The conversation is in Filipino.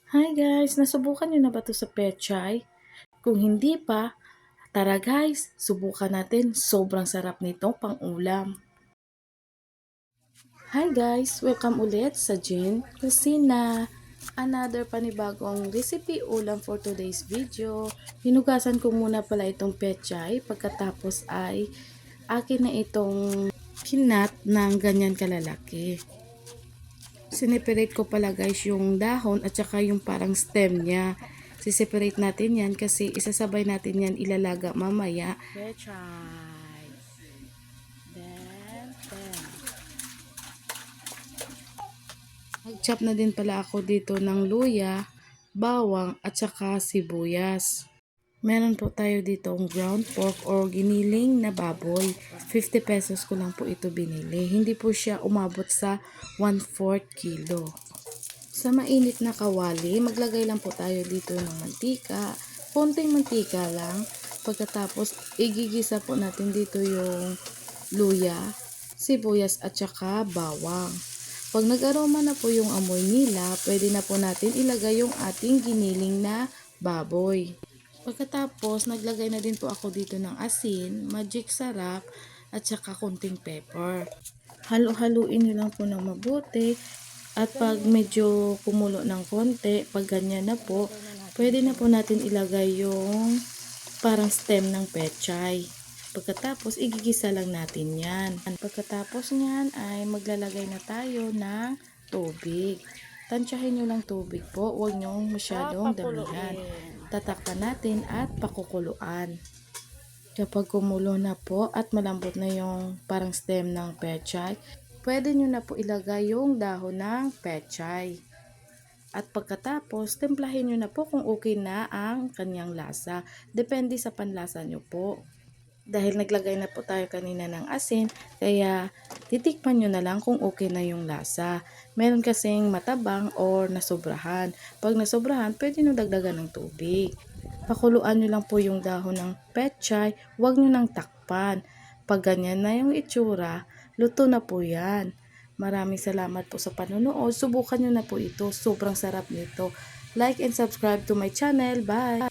Hi guys! Nasubukan niyo na ba 'to sa pechay? Kung hindi pa, tara guys, subukan natin. Sobrang sarap nito pang-ulam. Hi guys! Welcome ulit sa Jen Kusina. Another panibagong recipe ulam for today's video. Hinugasan ko muna pala itong pechay. Pagkatapos ay akin na itong kinat ng ganyan kalalaki. Sineperate ko pala guys yung dahon at saka yung parang stem niya. Siseparate natin yan kasi isasabay natin yan ilalaga mamaya. Pechay. Then. Nag-chop na din pala ako dito ng luya, bawang at saka sibuyas. Meron po tayo dito ang ground pork or giniling na baboy. 50 pesos ko lang po ito binili. Hindi po siya umabot sa 1/4 kilo. Sa mainit na kawali, maglagay lang po tayo dito ng mantika. Konting mantika lang. Pagkatapos, igigisa po natin dito yung luya, sibuyas at saka bawang. Pag nag-aroma na po yung amoy nila, pwede na po natin ilagay yung ating giniling na baboy. Pagkatapos, naglagay na din po ako dito ng asin, magic sarap, at saka konting pepper. Halu-haluin nyo lang po ng mabuti. At pag medyo kumulo ng konti, pag ganyan na po, pwede na po natin ilagay yung parang stem ng pechay. Pagkatapos, igigisa lang natin yan. Pagkatapos nyan ay maglalagay na tayo ng tubig. Tansyahin nyo lang tubig po, huwag nyo masyadong damihan. Tatakpan natin at pakukuluan. Kapag kumulo na po at malambot na yung parang stem ng pechay, pwede nyo na po ilagay yung dahon ng pechay. At pagkatapos, templahin nyo na po kung okay na ang kanyang lasa. Depende sa panlasa nyo po. Dahil naglagay na po tayo kanina ng asin, kaya titikman nyo na lang kung okay na yung lasa. Meron kasing matabang or nasobrahan. Pag nasobrahan, pwede nyo dagdagan ng tubig. Pakuluan nyo lang po yung dahon ng pechay, huwag nyo nang takpan. Pag ganyan na yung itsura, luto na po yan. Maraming salamat po sa panonood. Subukan nyo na po ito. Sobrang sarap nito. Like and subscribe to my channel. Bye!